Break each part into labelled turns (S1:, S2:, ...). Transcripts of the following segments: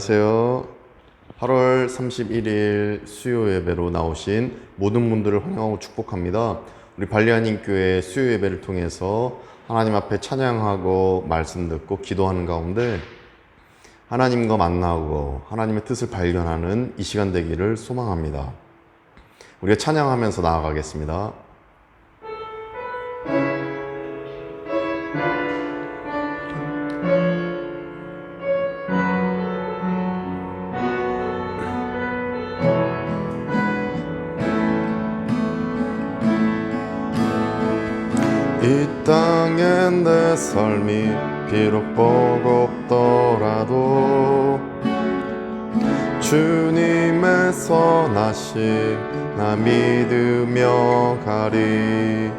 S1: 안녕하세요. 8월 31일 수요 예배로 나오신 모든 분들을 환영하고 축복합니다. 우리 발리하님 교회 수요 예배를 통해서 하나님 앞에 찬양하고 말씀 듣고 기도하는 가운데 하나님과 만나고 하나님의 뜻을 발견하는 이 시간 되기를 소망합니다. 우리가 찬양하면서 나아가겠습니다. 이 땅에 내 삶이 비록 버겁더라도 주님의 선하심 나 믿으며 가리.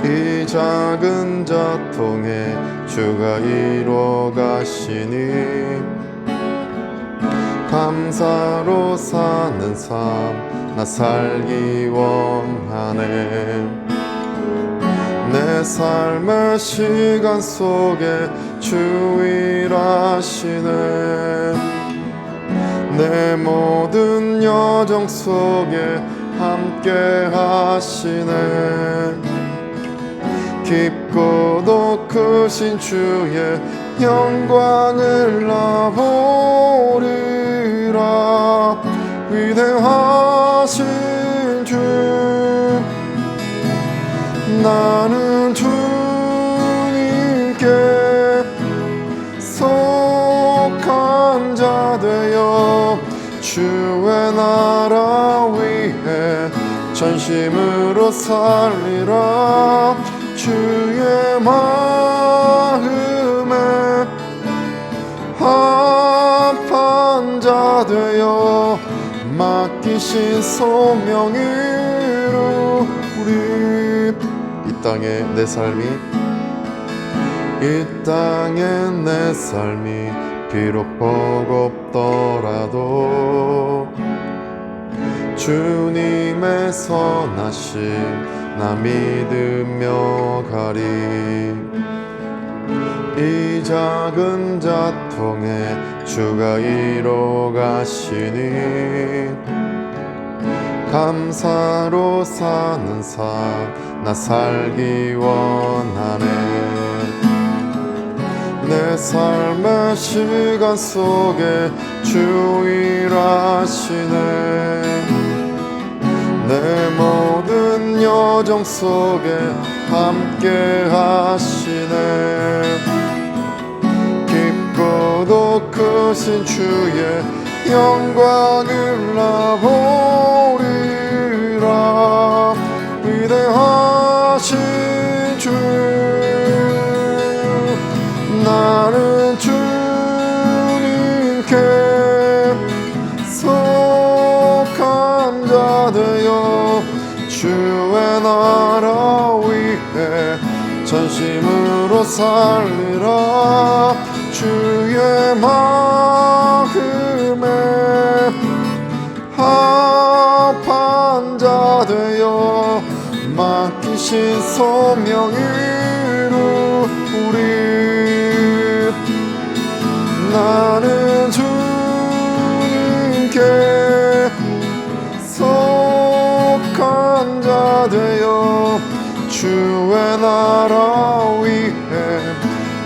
S1: 이 작은 자통에 주가 이뤄 가시니 감사로 사는 삶 나 살기 원하네. 내 삶의 시간 속에 주 일하시네. 내 모든 여정 속에 함께 하시네. 깊고도 크신 주의 영광을 나 보리라. 위대하신 주 나는 주님께 속한 자 되어 주의 나라 위해 전심으로 살리라. 주의 마음에 합한 자 되어 맡기신 소명 이루리. 이 땅에 내 삶이 비록 버겁더라도 주님의 선하심 나 믿으며 가리. 이 작은 자통에 주가 이뤄 가시니 감사로 사는 삶 나 살기 원하네. 내 삶의 시간 속에 주 일하시네. 내 모든 여정 속에 함께 하시네. 깊고도 크신 주의 영광을 나 보리라. 위대하신 주 나는 주님께 속한 자 되어 주의 나라 위해 전심으로 살리라. 주의 마음에 합한 자 되어 맡기신 소명 이루리. 나는 주님께 속한 자 되어 주의 나라 위해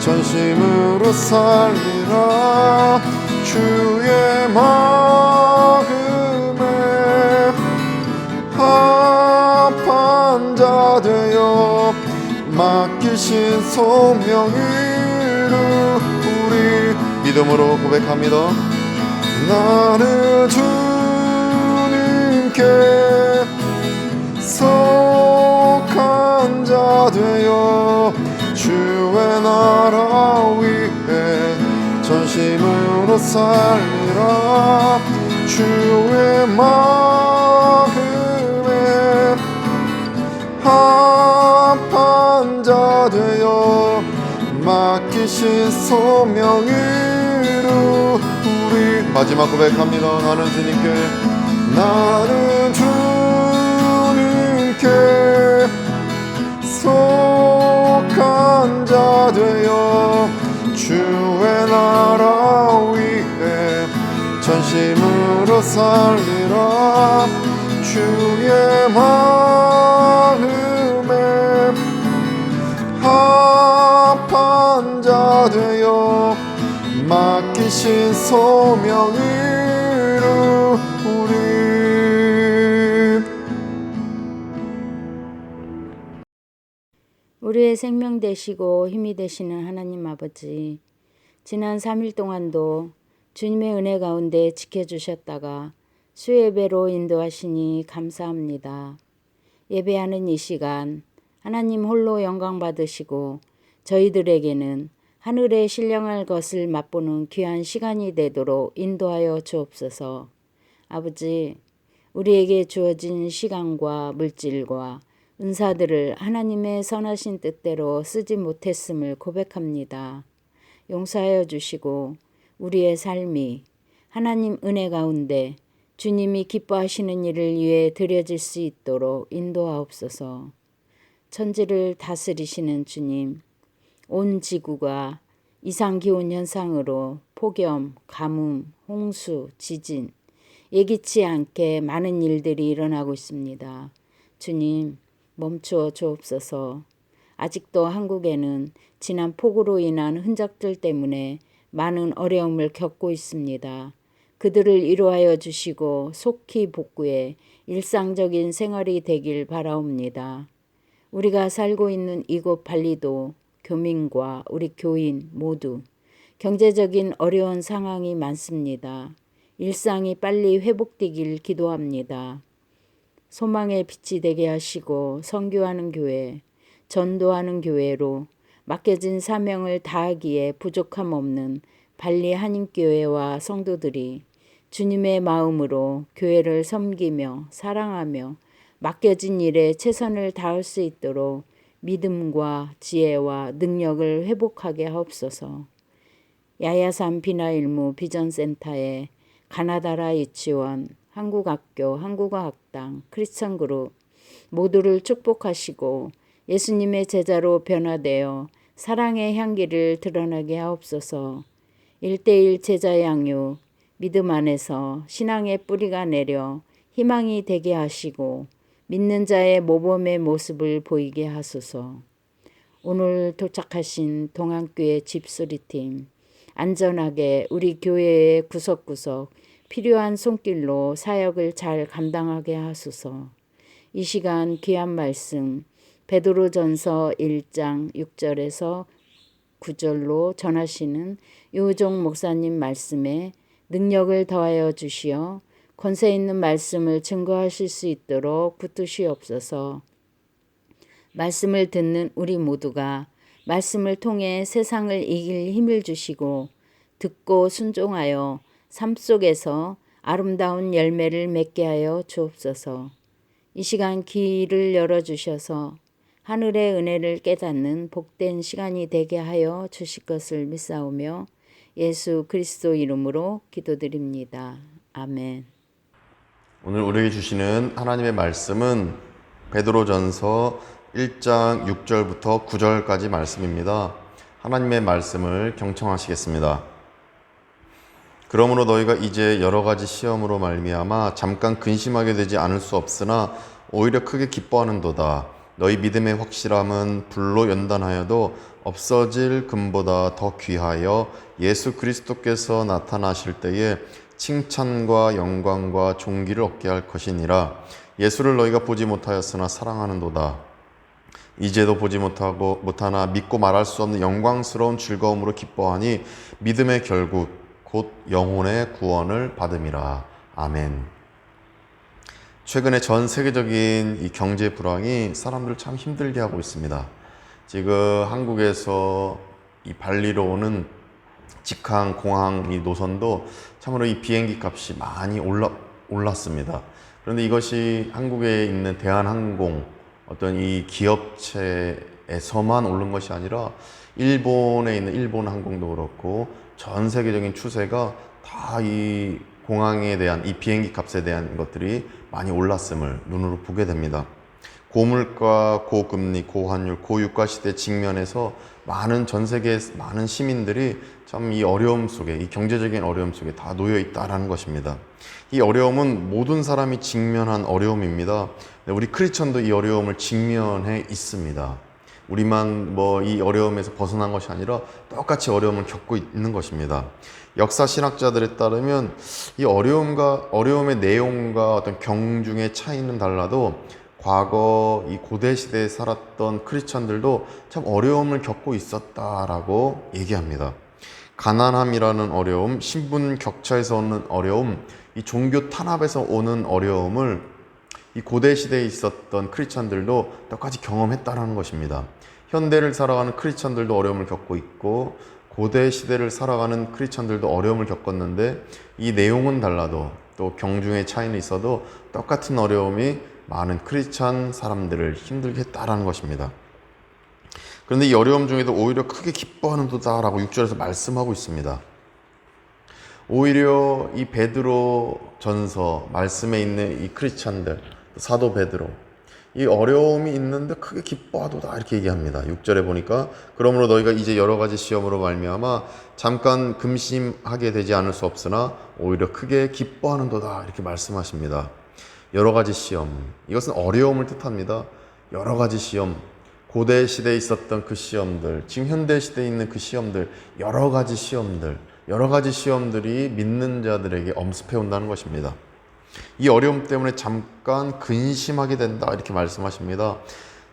S1: 전심으로 살리라. 주의 마음에 합한 자 되어 맡기신 소명 이루리. 믿음으로 고백합니다. 나는 주님께 속한 자 되어 주의 나라 위해 전심으로 살리라. 주의 마음에 합한 자 되어 맡기신 소명 이루리. 마지막 고백합니다. 나는 주님께 속한 자 되어 주의 나라 위해 진심으로 살리라. 주의 마음에 합한 자 되어 맡기신 소명 이루리.
S2: 우리의 생명 되시고 힘이 되시는 하나님 아버지, 지난 3일 동안도 주님의 은혜 가운데 지켜주셨다가 수예배로 인도하시니 감사합니다. 예배하는 이 시간 하나님 홀로 영광 받으시고 저희들에게는 하늘의 신령할 것을 맛보는 귀한 시간이 되도록 인도하여 주옵소서. 아버지, 우리에게 주어진 시간과 물질과 은사들을 하나님의 선하신 뜻대로 쓰지 못했음을 고백합니다. 용서하여 주시고 우리의 삶이 하나님 은혜 가운데 주님이 기뻐하시는 일을 위해 드려질 수 있도록 인도하옵소서. 천지를 다스리시는 주님, 온 지구가 이상기온 현상으로 폭염, 가뭄, 홍수, 지진, 예기치 않게 많은 일들이 일어나고 있습니다. 주님, 멈추어 주옵소서. 아직도 한국에는 지난 폭우로 인한 흔적들 때문에 많은 어려움을 겪고 있습니다. 그들을 위로하여 주시고 속히 복구해 일상적인 생활이 되길 바라옵니다. 우리가 살고 있는 이곳 발리도 교민과 우리 교인 모두 경제적인 어려운 상황이 많습니다. 일상이 빨리 회복되길 기도합니다. 소망의 빛이 되게 하시고 선교하는 교회, 전도하는 교회로 맡겨진 사명을 다하기에 부족함 없는 발리 한인교회와 성도들이 주님의 마음으로 교회를 섬기며 사랑하며 맡겨진 일에 최선을 다할 수 있도록 믿음과 지혜와 능력을 회복하게 하옵소서. 야야산 비나일무 비전센터의 가나다라 유치원, 한국학교, 한국어학당, 크리스천그룹 모두를 축복하시고 예수님의 제자로 변화되어 사랑의 향기를 드러나게 하옵소서. 1:1 제자 양육, 믿음 안에서 신앙의 뿌리가 내려 희망이 되게 하시고 믿는 자의 모범의 모습을 보이게 하소서. 오늘 도착하신 동안교회 집수리팀, 안전하게 우리 교회의 구석구석 필요한 손길로 사역을 잘 감당하게 하소서. 이 시간 귀한 말씀 베드로전서 1장 6절에서 9절로 전하시는 유우종 목사님 말씀에 능력을 더하여 주시어 권세 있는 말씀을 증거하실 수 있도록 붙드시옵소서. 말씀을 듣는 우리 모두가 말씀을 통해 세상을 이길 힘을 주시고 듣고 순종하여 삶 속에서 아름다운 열매를 맺게 하여 주옵소서. 이 시간 귀를 열어주셔서 하늘의 은혜를 깨닫는 복된 시간이 되게 하여 주실 것을 믿사오며 예수 그리스도 이름으로 기도드립니다. 아멘.
S1: 오늘 우리에게 주시는 하나님의 말씀은 베드로전서 1장 6절부터 9절까지 말씀입니다. 하나님의 말씀을 경청하시겠습니다. 그러므로 너희가 이제 여러 가지 시험으로 말미암아 잠깐 근심하게 되지 않을 수 없으나 오히려 크게 기뻐하는도다. 너희 믿음의 확실함은 불로 연단하여도 없어질 금보다 더 귀하여 예수 그리스도께서 나타나실 때에 칭찬과 영광과 존귀를 얻게 할 것이니라. 예수를 너희가 보지 못하였으나 사랑하는도다. 이제도 보지 못하나 믿고 말할 수 없는 영광스러운 즐거움으로 기뻐하니 믿음의 결국 곧 영혼의 구원을 받음이라. 아멘. 최근에 전 세계적인 이 경제 불황이 사람들을 참 힘들게 하고 있습니다. 지금 한국에서 이 발리로 오는 직항, 공항 이 노선도 참으로 이 비행기 값이 많이 올랐습니다. 그런데 이것이 한국에 있는 대한항공 어떤 이 기업체에서만 오른 것이 아니라 일본에 있는 일본항공도 그렇고 전 세계적인 추세가 다 이 공항에 대한 이 비행기 값에 대한 것들이 많이 올랐음을 눈으로 보게 됩니다. 고물가, 고금리, 고환율, 고유가 시대 직면에서 전 세계 많은 시민들이 참 이 어려움 속에, 이 경제적인 어려움 속에 다 놓여 있다라는 것입니다. 이 어려움은 모든 사람이 직면한 어려움입니다. 우리 크리스천도 이 어려움을 직면해 있습니다. 우리만 이 어려움에서 벗어난 것이 아니라 똑같이 어려움을 겪고 있는 것입니다. 역사 신학자들에 따르면 이 어려움의 내용과 어떤 경중의 차이는 달라도 과거 이 고대 시대에 살았던 크리스천들도 참 어려움을 겪고 있었다라고 얘기합니다. 가난함이라는 어려움, 신분 격차에서 오는 어려움, 이 종교 탄압에서 오는 어려움을 이 고대 시대에 있었던 크리스천들도 똑같이 경험했다라는 것입니다. 현대를 살아가는 크리스천들도 어려움을 겪고 있고 고대 시대를 살아가는 크리스천들도 어려움을 겪었는데 이 내용은 달라도 또 경중의 차이는 있어도 똑같은 어려움이 많은 크리스천 사람들을 힘들게 했다라는 것입니다. 그런데 이 어려움 중에도 오히려 크게 기뻐하는도다라고 6절에서 말씀하고 있습니다. 오히려 이 베드로 전서 말씀에 있는 이 크리스천들, 사도 베드로, 이 어려움이 있는데 크게 기뻐하도다 이렇게 얘기합니다. 6절에 보니까 그러므로 너희가 이제 여러 가지 시험으로 말미암아 잠깐 근심하게 되지 않을 수 없으나 오히려 크게 기뻐하는도다 이렇게 말씀하십니다. 여러 가지 시험, 이것은 어려움을 뜻합니다. 여러 가지 시험, 고대 시대에 있었던 그 시험들, 지금 현대 시대에 있는 그 시험들, 여러 가지 시험들이 믿는 자들에게 엄습해 온다는 것입니다. 이 어려움 때문에 잠깐 근심하게 된다 이렇게 말씀하십니다.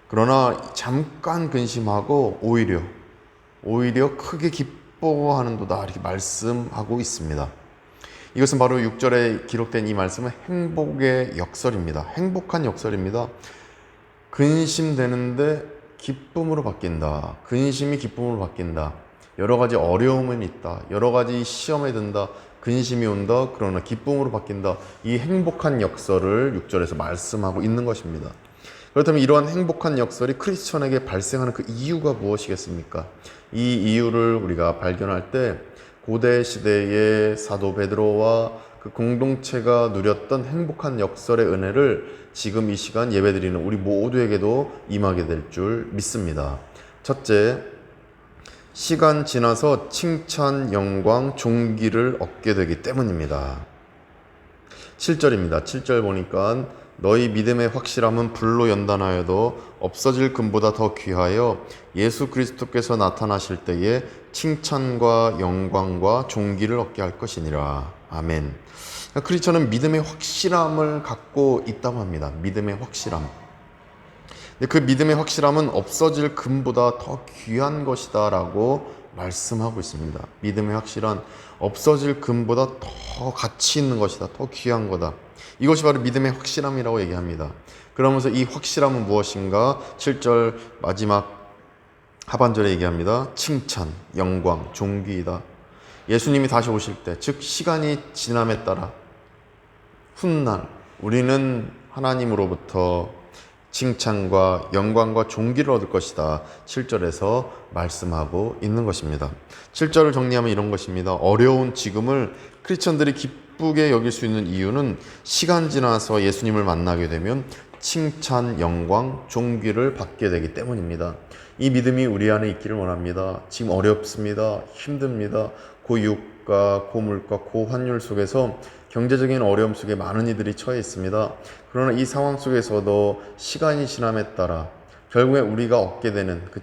S1: 그러나 잠깐 근심하고 오히려 크게 기뻐하는도다 이렇게 말씀하고 있습니다. 이것은 바로 6절에 기록된 이 말씀은 행복의 역설입니다. 행복한 역설입니다. 근심되는데 기쁨으로 바뀐다. 근심이 기쁨으로 바뀐다. 여러 가지 어려움은 있다. 여러 가지 시험에 든다. 근심이 온다. 그러나 기쁨으로 바뀐다. 이 행복한 역설을 6절에서 말씀하고 있는 것입니다. 그렇다면 이러한 행복한 역설이 크리스천에게 발생하는 그 이유가 무엇이겠습니까? 이 이유를 우리가 발견할 때 고대 시대의 사도 베드로와 그 공동체가 누렸던 행복한 역설의 은혜를 지금 이 시간 예배드리는 우리 모두에게도 임하게 될 줄 믿습니다. 첫째, 시간 지나서 칭찬, 영광, 존귀를 얻게 되기 때문입니다. 7절입니다. 7절 보니까 너희 믿음의 확실함은 불로 연단하여도 없어질 금보다 더 귀하여 예수 그리스도께서 나타나실 때에 칭찬과 영광과 존귀를 얻게 할 것이니라. 아멘. 크리스천은 믿음의 확실함을 갖고 있다고 합니다. 믿음의 확실함. 그 믿음의 확실함은 없어질 금보다 더 귀한 것이다 라고 말씀하고 있습니다. 믿음의 확실한 없어질 금보다 더 가치 있는 것이다. 더 귀한 거다. 이것이 바로 믿음의 확실함이라고 얘기합니다. 그러면서 이 확실함은 무엇인가? 7절 마지막 하반절에 얘기합니다. 칭찬, 영광, 존귀이다. 예수님이 다시 오실 때, 즉 시간이 지남에 따라 훗날 우리는 하나님으로부터 칭찬과 영광과 존귀를 얻을 것이다. 7절에서 말씀하고 있는 것입니다. 7절을 정리하면 이런 것입니다. 어려운 지금을 크리스천들이 기쁘게 여길 수 있는 이유는 시간 지나서 예수님을 만나게 되면 칭찬, 영광, 존귀를 받게 되기 때문입니다. 이 믿음이 우리 안에 있기를 원합니다. 지금 어렵습니다. 힘듭니다. 고유가, 고물가, 고환율 속에서 경제적인 어려움 속에 많은 이들이 처해 있습니다. 그러나 이 상황 속에서도 시간이 지남에 따라 결국에 우리가 얻게 되는 그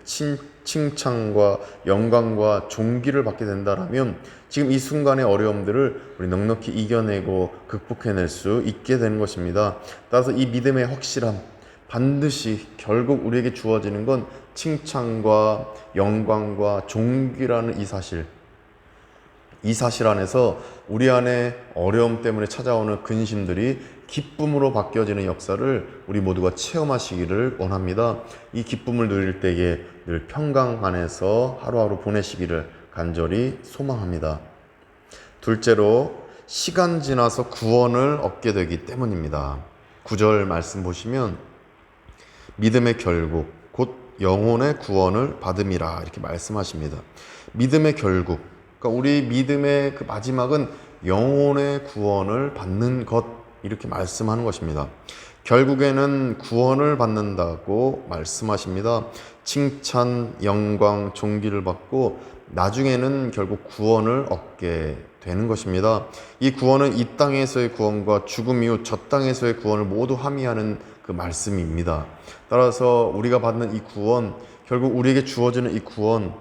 S1: 칭찬과 영광과 존귀를 받게 된다면 지금 이 순간의 어려움들을 우리 넉넉히 이겨내고 극복해낼 수 있게 되는 것입니다. 따라서 이 믿음의 확실함, 반드시 결국 우리에게 주어지는 건 칭찬과 영광과 존귀라는 이 사실 안에서 우리 안에 어려움 때문에 찾아오는 근심들이 기쁨으로 바뀌어지는 역사를 우리 모두가 체험하시기를 원합니다. 이 기쁨을 누릴 때에 늘 평강 안에서 하루하루 보내시기를 간절히 소망합니다. 둘째로, 시간 지나서 구원을 얻게 되기 때문입니다. 9절 말씀 보시면 믿음의 결국 곧 영혼의 구원을 받음이라 이렇게 말씀하십니다. 믿음의 결국, 그러니까 우리 믿음의 그 마지막은 영혼의 구원을 받는 것, 이렇게 말씀하는 것입니다. 결국에는 구원을 받는다고 말씀하십니다. 칭찬, 영광, 존귀를 받고 나중에는 결국 구원을 얻게 되는 것입니다. 이 구원은 이 땅에서의 구원과 죽음 이후 저 땅에서의 구원을 모두 함의하는 그 말씀입니다. 따라서 우리가 받는 이 구원, 결국 우리에게 주어지는 이 구원,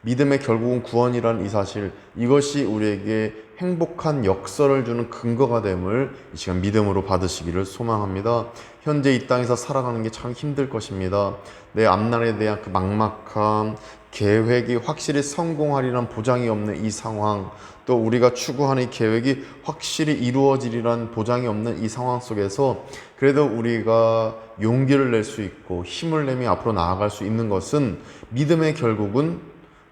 S1: 믿음의 결국은 구원이라는 이 사실, 이것이 우리에게 행복한 역설을 주는 근거가 됨을 이 시간 믿음으로 받으시기를 소망합니다. 현재 이 땅에서 살아가는 게 참 힘들 것입니다. 내 앞날에 대한 그 막막함, 계획이 확실히 성공하리란 보장이 없는 이 상황, 또 우리가 추구하는 이 계획이 확실히 이루어지리란 보장이 없는 이 상황 속에서 그래도 우리가 용기를 낼 수 있고 힘을 내며 앞으로 나아갈 수 있는 것은 믿음의 결국은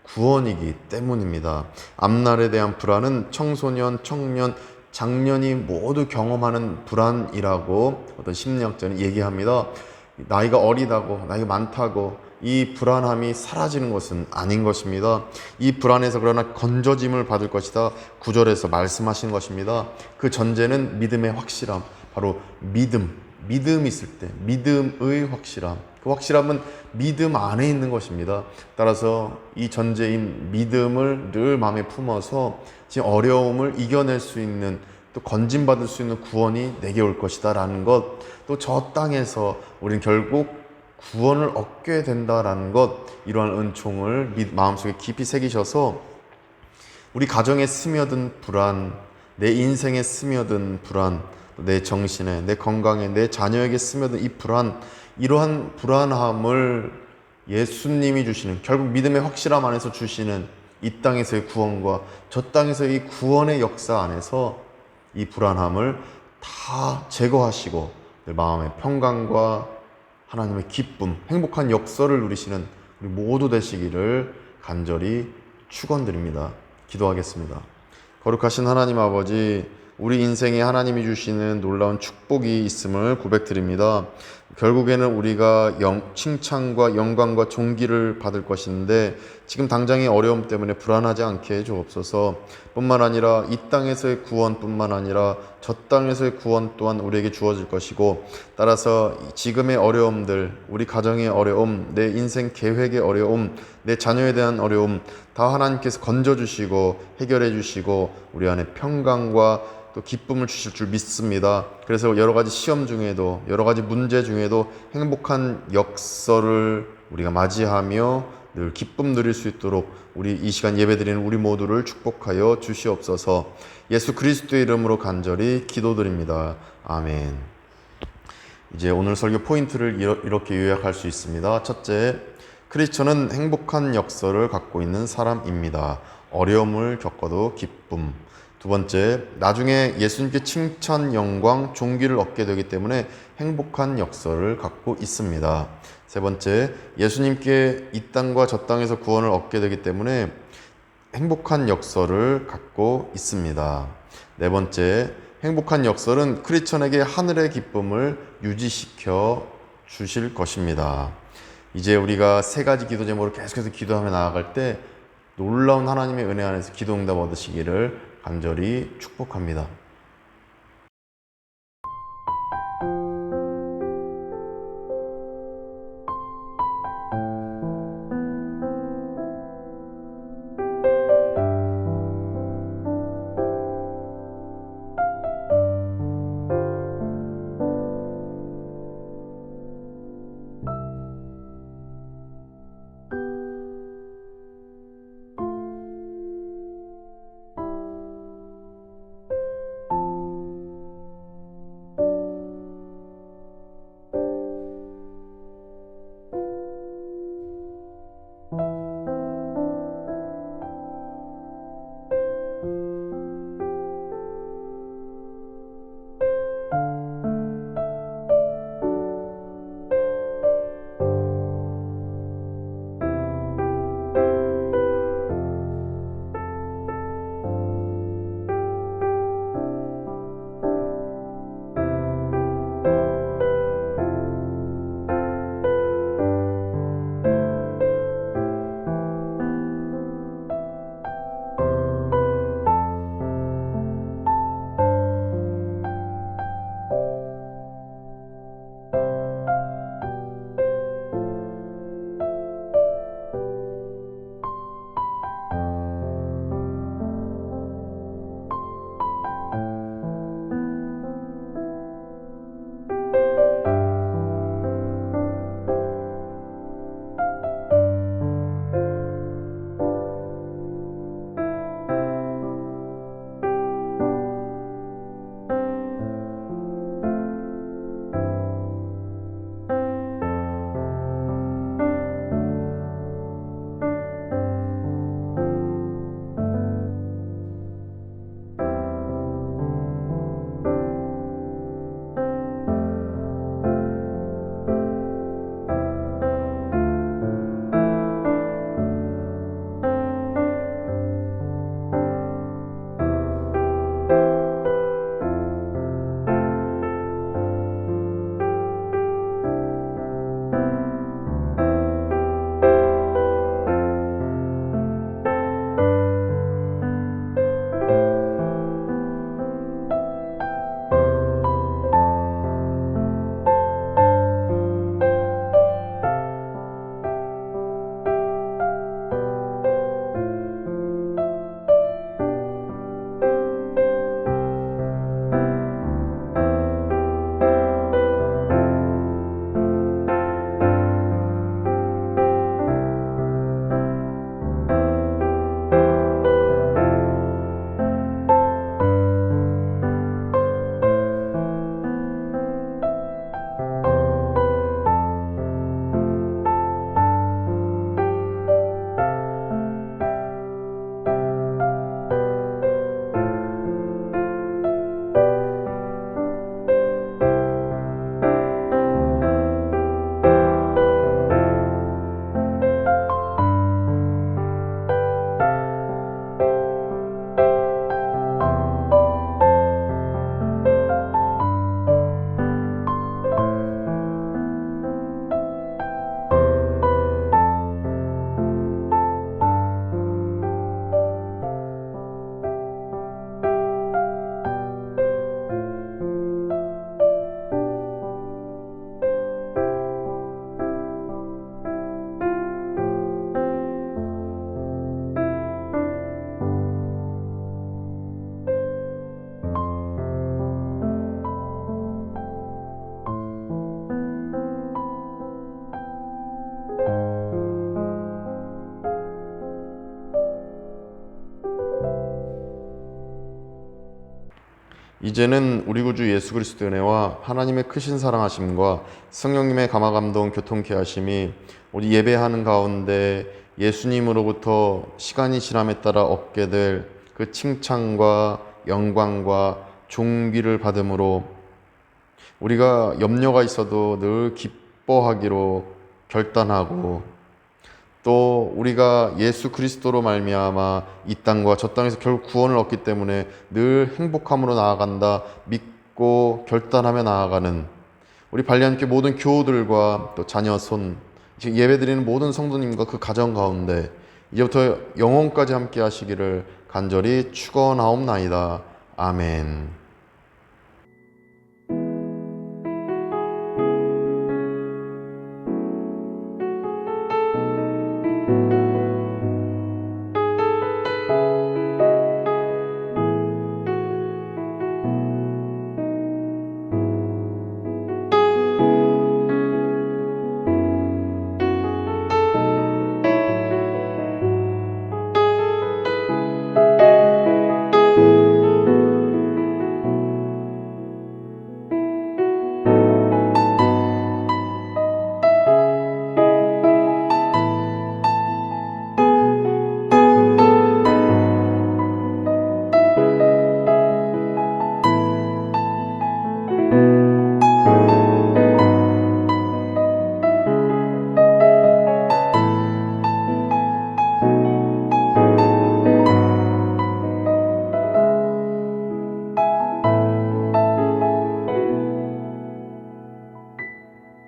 S1: 구원이기 때문입니다. 앞날에 대한 불안은 청소년, 청년, 장년이 모두 경험하는 불안이라고 어떤 심리학자는 얘기합니다. 나이가 어리다고, 나이가 많다고 이 불안함이 사라지는 것은 아닌 것입니다. 이 불안에서 그러나 건져짐을 받을 것이다. 9절에서 말씀하신 것입니다. 그 전제는 믿음의 확실함, 바로 믿음이 있을 때 믿음의 확실함, 그 확실함은 믿음 안에 있는 것입니다. 따라서 이 전제인 믿음을 늘 마음에 품어서 지금 어려움을 이겨낼 수 있는, 또 건짐받을 수 있는 구원이 내게 올 것이다 라는 것, 또 저 땅에서 우리는 결국 구원을 얻게 된다라는 것, 이러한 은총을 마음속에 깊이 새기셔서 우리 가정에 스며든 불안, 내 인생에 스며든 불안, 내 정신에, 내 건강에, 내 자녀에게 스며든 이 불안, 이러한 불안함을 예수님이 주시는, 결국 믿음의 확실함 안에서 주시는 이 땅에서의 구원과 저 땅에서의 이 구원의 역사 안에서 이 불안함을 다 제거하시고 내 마음의 평강과 하나님의 기쁨, 행복한 역사를 누리시는 우리 모두 되시기를 간절히 축원드립니다. 기도하겠습니다. 거룩하신 하나님 아버지, 우리 인생에 하나님이 주시는 놀라운 축복이 있음을 고백드립니다. 결국에는 우리가 칭찬과 영광과 존귀를 받을 것인데 지금 당장의 어려움 때문에 불안하지 않게 해주옵소서. 뿐만 아니라 이 땅에서의 구원뿐만 아니라 저 땅에서의 구원 또한 우리에게 주어질 것이고, 따라서 지금의 어려움들, 우리 가정의 어려움, 내 인생 계획의 어려움, 내 자녀에 대한 어려움 다 하나님께서 건져주시고 해결해 주시고 우리 안에 평강과 또 기쁨을 주실 줄 믿습니다. 그래서 여러 가지 시험 중에도, 여러 가지 문제 중에도 행복한 역설을 우리가 맞이하며 늘 기쁨 누릴 수 있도록 우리 이 시간 예배드리는 우리 모두를 축복하여 주시옵소서. 예수 그리스도의 이름으로 간절히 기도드립니다. 아멘. 이제 오늘 설교 포인트를 이렇게 요약할 수 있습니다. 첫째, 크리스천은 행복한 역설을 갖고 있는 사람입니다. 어려움을 겪어도 기쁨. 두 번째, 나중에 예수님께 칭찬, 영광, 존귀를 얻게 되기 때문에 행복한 역설을 갖고 있습니다. 세 번째, 예수님께 이 땅과 저 땅에서 구원을 얻게 되기 때문에 행복한 역설을 갖고 있습니다. 네 번째, 행복한 역설은 크리스천에게 하늘의 기쁨을 유지시켜 주실 것입니다. 이제 우리가 세 가지 기도 제목으로 계속해서 기도하며 나아갈 때 놀라운 하나님의 은혜 안에서 기도 응답 얻으시기를 간절히 축복합니다. 이제는 우리 구주 예수 그리스도의 은혜와 하나님의 크신 사랑하심과 성령님의 감화감동 교통케 하심이 우리 예배하는 가운데 예수님으로부터 시간이 지남에 따라 얻게 될 그 칭찬과 영광과 존귀를 받음으로 우리가 염려가 있어도 늘 기뻐하기로 결단하고, 또 우리가 예수 그리스도로 말미암아 이 땅과 저 땅에서 결국 구원을 얻기 때문에 늘 행복함으로 나아간다 믿고 결단하며 나아가는 우리 발리안교회 모든 교우들과 또 자녀 손 예배드리는 모든 성도님과 그 가정 가운데 이제부터 영원까지 함께 하시기를 간절히 축원하옵나이다. 아멘.